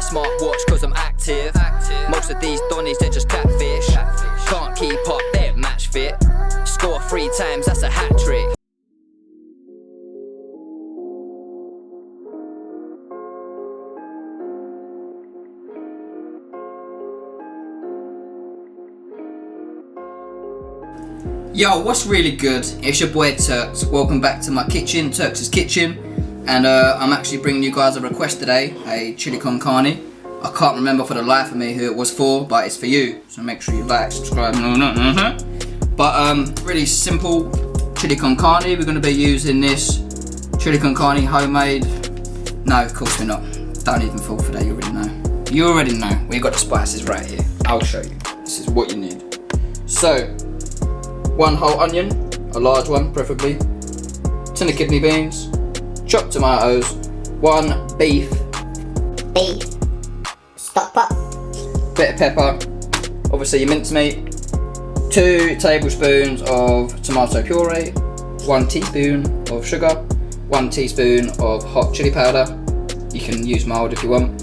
smartwatch cause I'm active. Most of these donnies, they're just catfish. Can't keep up, they're match fit. Score 3 times, that's a hat trick. Yo, what's really good? It's your boy Turks. Welcome back to my kitchen, Turks' kitchen. And I'm actually bringing you guys a request today, a chili con carne. I can't remember for the life of me who it was for, but it's for you. So make sure you like, subscribe. But really simple chili con carne. We're going to be using this chili con carne homemade. No, of course we're not. Don't even fall for that. You already know. You already know. We've got the spices right here. I'll show you. This is what you need. So, 1 whole onion, a large one preferably, 10 of kidney beans, chopped tomatoes, 1 beef stock pot, bit of pepper, obviously your mincemeat, 2 tablespoons of tomato puree, 1 teaspoon of sugar, 1 teaspoon of hot chili powder, you can use mild if you want,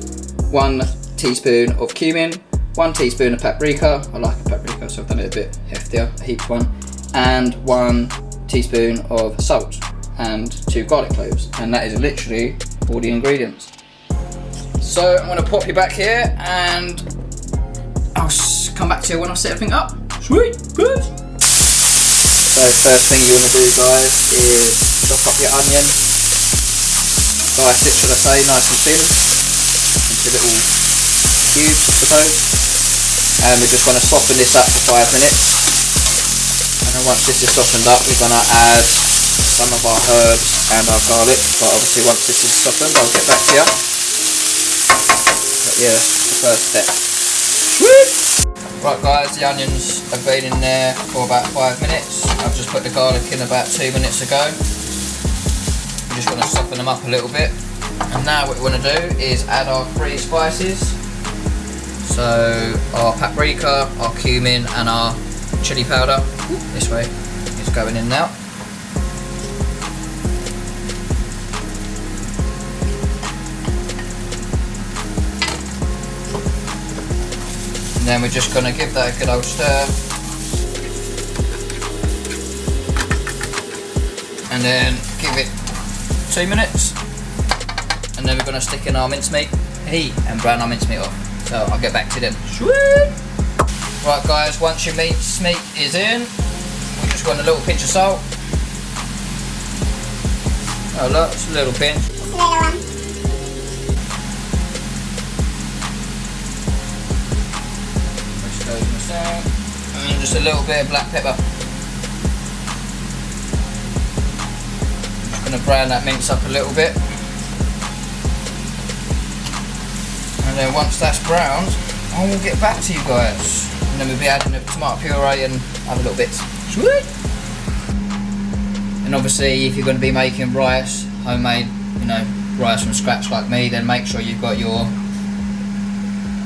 1 teaspoon of cumin, 1 teaspoon of paprika, I like a paprika so I've done it a bit heftier, a heaped one, and 1 teaspoon of salt and 2 garlic cloves, and that is literally all the ingredients. So I'm going to pop you back here and I'll come back to you when I've set everything up. Sweet, good. So first thing you want to do guys is chop up your onion, slice it should I say, nice and thin, into little cubes I suppose, and we're just going to soften this up for 5 minutes. And then once this is softened up, we're going to add some of our herbs and our garlic. But obviously once this is softened, I'll get back to you. But yeah, that's the first step. Sweet! Right guys, the onions have been in there for about 5 minutes. I've just put the garlic in about 2 minutes ago. I'm just going to soften them up a little bit. And now what we want to do is add our 3 spices. So our paprika, our cumin and our chili powder. This way it's going in now. And then we're just going to give that a good old stir. And then give it 2 minutes. And then we're going to stick in our mincemeat and brown our mincemeat off. So I'll get back to them. Sweet! Right guys, once your mincemeat is in, we just want a little pinch of salt. Oh look, it's a little pinch. just a little one. Which goes in the salt. And just a little bit of black pepper. I'm just going to brown that mince up a little bit. And then once that's browned, I will get back to you guys. And then we'll be adding the tomato puree and other little bits. Sweet! And obviously if you're going to be making rice, homemade, you know, rice from scratch like me, then make sure you've got your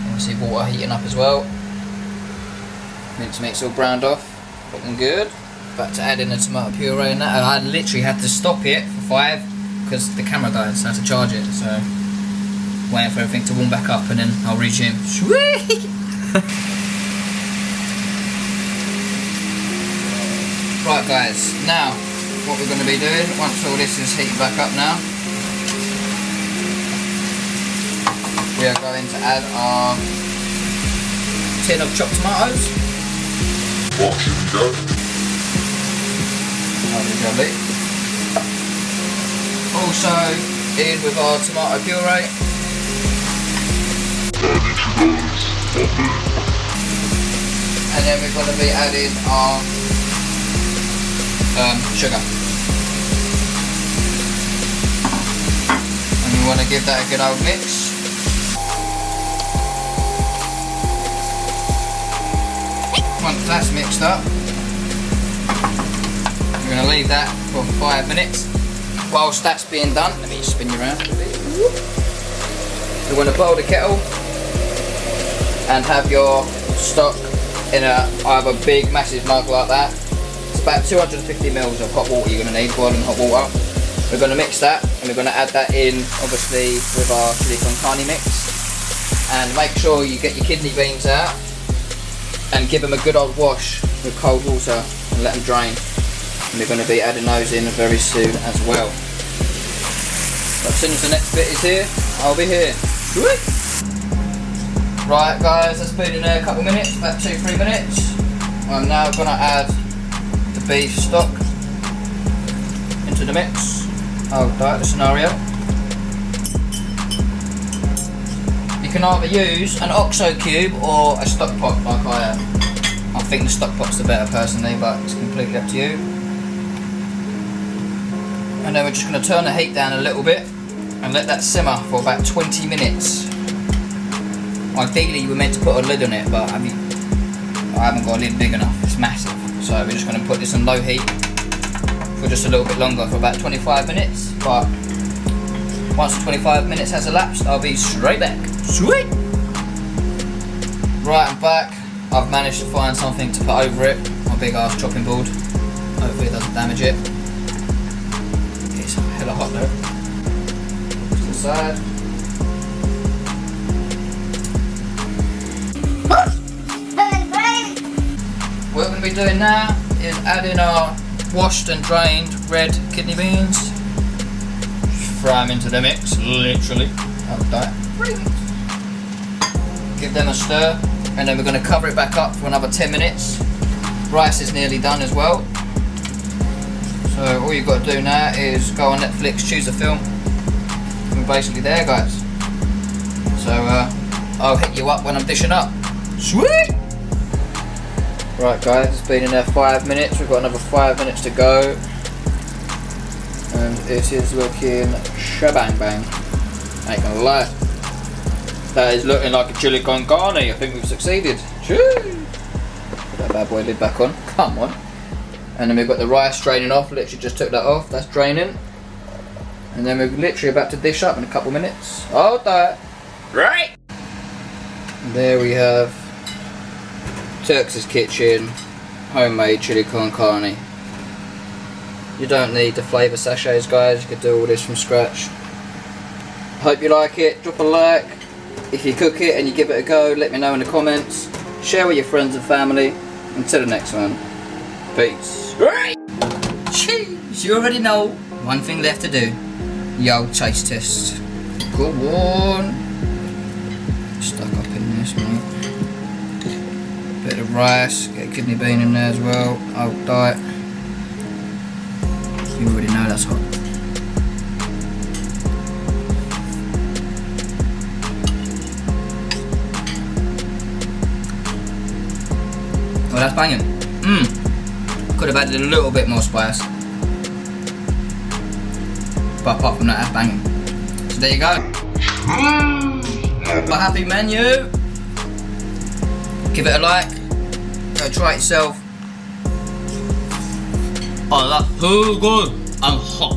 obviously water heating up as well. Mincemeat's all browned off, looking good. About to add in the tomato puree and that. I literally had to stop it for 5 because the camera died, so I had to charge it. So waiting for everything to warm back up and then I'll resume. Sweet! Right guys, now what we're going to be doing, once all this is heated back up now, we are going to add our tin of chopped tomatoes. What should we go? Lovely. Also in with our tomato puree. And then we're going to be adding our sugar. And we want to give that a good old mix. Once that's mixed up, we're going to leave that for 5 minutes. Whilst that's being done, let me spin you around a bit. You want to boil the kettle and have your stock in a either big massive mug like that. It's about 250 ml of hot water you're going to need, boiling hot water. We're going to mix that and we're going to add that in obviously with our chili con carne mix. And make sure you get your kidney beans out and give them a good old wash with cold water and let them drain. And we're going to be adding those in very soon as well. But as soon as the next bit is here, I'll be here. Sweet. Right guys, that's been in there a couple of minutes, about 2-3 minutes. I'm now going to add the beef stock into the mix. Oh, that's the scenario. You can either use an OXO cube or a stock pot like I am. I think the stock pot's the better personally, but it's completely up to you. And then we're just going to turn the heat down a little bit and let that simmer for about 20 minutes. Ideally you were meant to put a lid on it, but I haven't got a lid big enough, it's massive. So we're just going to put this on low heat for just a little bit longer, for about 25 minutes. But once the 25 minutes has elapsed, I'll be straight back. Sweet! Right, I'm back. I've managed to find something to put over it, my big ass chopping board. Hopefully it doesn't damage it. It's hella hot though. Put to the side. What we're going to be doing now is adding our washed and drained red kidney beans. Just throw them into the mix, literally. Give them a stir, and then we're going to cover it back up for another 10 minutes. Rice is nearly done as well. So all you've got to do now is go on Netflix, choose a film. We're basically there, guys. So I'll hit you up when I'm dishing up. Sweet! Right guys, it's been in there 5 minutes, we've got another 5 minutes to go. And it is looking shabang bang. Ain't gonna lie. That is looking like a chili con carne. I think we've succeeded. Choo! Put that bad boy lid back on, come on. And then we've got the rice draining off, literally just took that off, that's draining. And then we're literally about to dish up in a couple minutes. Hold that. Right! And there we have Turk's Kitchen homemade chili con carne. You don't need the flavour sachets, guys, you could do all this from scratch. Hope you like it, drop a like. If you cook it and you give it a go, let me know in the comments. Share with your friends and family. Until the next one, peace. Cheese, you already know. One thing left to do. Yo, taste test. Go on. Stuck up in this, mate. Bit of rice, get a kidney bean in there as well. I'll die. You already know that's hot. Oh, that's banging. Could have added a little bit more spice. But apart from that, that's banging. So there you go. A happy menu. Give it a like. Go try it yourself. Oh, that's too good and hot.